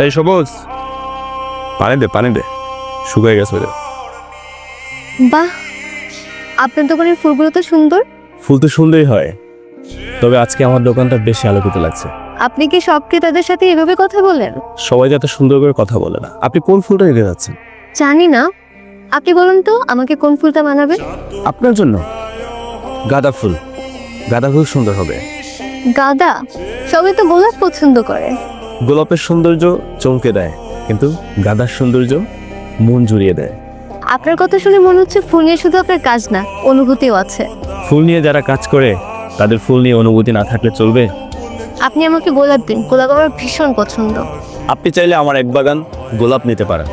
এই সবুজ, পানি দে, শুকিয়ে গেছে। বাহ, আপনার দোকানের ফুলগুলো তো সুন্দর। ফুল তো সুন্দরই হয়, তবে আজকে আমার দোকানটা বেশি আলোকিত লাগছে। আপনি কি সব ক্রেতাদের সাথে এভাবে কথা বলেন? সবাই যাতে সুন্দর করে কথা বলে না। আপনি কোন ফুলটা নিতে যাচ্ছেন? জানি না, আপনি বলুন তো আমাকে কোন ফুলটা মানাবে? আপনার জন্য গাঁদা ফুল। গাঁদা ফুল সুন্দর হবে। গাঁদা? সবাই তো গোলাপ পছন্দ করে। গোলাপের সৌন্দর্য চমকে দেয়, কিন্তু গাঁদার সৌন্দর্য মন জুড়িয়ে দেয়। আপনার কথা শুনে মনে হচ্ছে ফুল নিয়ে শুধু আপনার কাজ না, অনুভূতিও আছে। ফুল নিয়ে যারা কাজ করে তাদের ফুল নিয়ে অনুভূতি না থাকলে চলবে? আপনি আমাকে গোলাপ দিন, গোলাপ আমার ভীষণ পছন্দ। আপনি চাইলে আমার এক বাগান গোলাপ নিতে পারেন,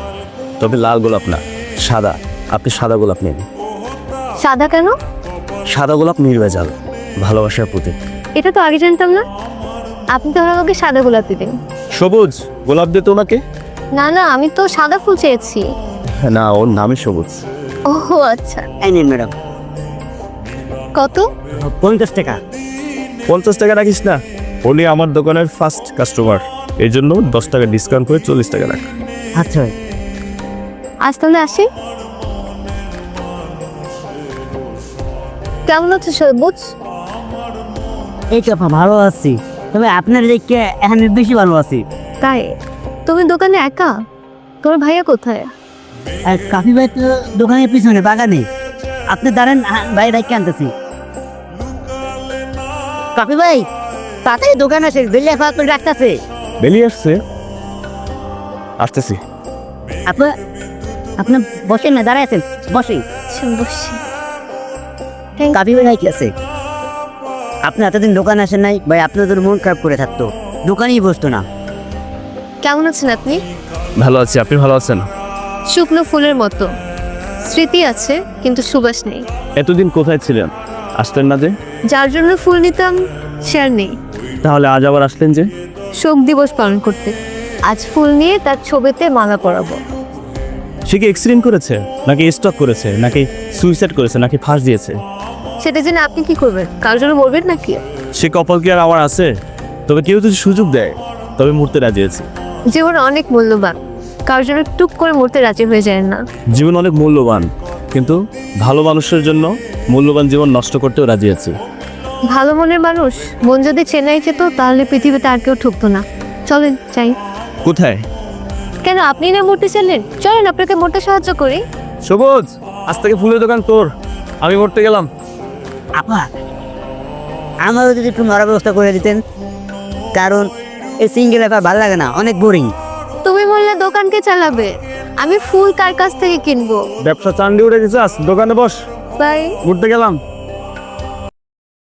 তবে লাল গোলাপ না, সাদা। আপনি সাদা গোলাপ নিন। সাদা কেন? সাদা গোলাপ নির্ভেজাল, ভালোবাসার প্রতীক। এটা তো আগে জানতাম না। আপনি তাহলে আমাকে সাদা গোলাপ দিবেন। সবুজ গোলাপ দিতে ওনাকে? না না, আমি তো সাদা ফুল চেয়েছি। না, ওর নামই সবুজ। ওহো আচ্ছা। এই নিন ম্যাডাম, কত? 50 টাকা। 50 টাকা রাখিস না, উনি আমার দোকানের ফার্স্ট কাস্টমার, এই জন্য 10 টাকা ডিসকাউন্ট করে 40 টাকা রাখ। আচ্ছা ভাই। আজ তাহলে আসি। কেমন আছে সবুজ? এই তো আপা ভালো আছি, তবে আপনার দেখে এখন বেশি ভালো আছি। তাই? তুমি দোকানে একা? তোমার ভাইয়া কোথায়? আর কাফি ভাই তো দোকানের পিছনে বাগানে। আপনি দাঁড়ান, ভাই ডাইকে আনতেছি। কাফি ভাই তাড়াতাড়ি দোকান আসে, বেলিয়া ফাঁক করে রাখতেছে। বেরিয়ে আসছে, আসতেছি। আপনার আপনার বসেন না, দাঁড়ায় আছেন, বসেন। বসছি। কাফি ভাই কি আছে? আপনি এতদিন দোকান আসেন নাই ভাই, আপনার জন্য মন খারাপ করে থাকতো, দোকানেই বসতো না। কেমন আছেন আপনি? ভালো আছি, আপনি ভালো আছেন? শুকনো ফুলের মতো, স্মৃতি আছে কিন্তু সুবাস নেই। এতদিন কোথায় ছিলেন, আসতেন না যে? যার জন্য ফুল নিতাম সে আর নেই। তাহলে আজ আবার আসলেন যে? শোক দিবস পালন করতে। আজ ফুল নিয়ে তার ছবিতে মালা পরাবো। সে কি অ্যাক্সিডেন্ট করেছে, নাকি স্টক করেছে, নাকি সুইসাইড করেছে, নাকি ফাঁস দিয়েছে? সেটা জেনে আপনি কি করবেন? কারোর জন্য মরবেন নাকি? সে কপাল কি আর আমার আছে? তবে কেউ যদি সুযোগ দেয় তবে মরতে রাজি আছি। জীবন অনেক মূল্যবান, কারোর জন্য টুক করে মরতে রাজি হয়ে যায় না। জীবন অনেক মূল্যবান, কিন্তু ভালো মানুষের জন্য মূল্যবান জীবন নষ্ট করতেও রাজি আছি। ভালো মনের মানুষ মন যদি চেন্নাই যেত তাহলে পৃথিবীতে আর কেউ ঠকতো না। চলেন চাই। কোথায়? কেন, আপনি না মরতে চাইলেন? চলেন আপনাকে মরতে সাহায্য করি। সবুজ, আজ থেকে ফুলের দোকান তোর, আমি মরতে গেলাম। আপা আমারও যদি একটু মরার ব্যবস্থা করে দিতেন, কারণ এই সিঙ্গেল ব্যাপার ভালো লাগে না, অনেক বোরিং। তুমি বললে দোকানকে চালাবে, আমি ফুল কার কাছ থেকে কিনবো? ব্যবসা চান্ডি উঠে গেছে, দোকানে বস, বাই। ঘুরতে গেলাম।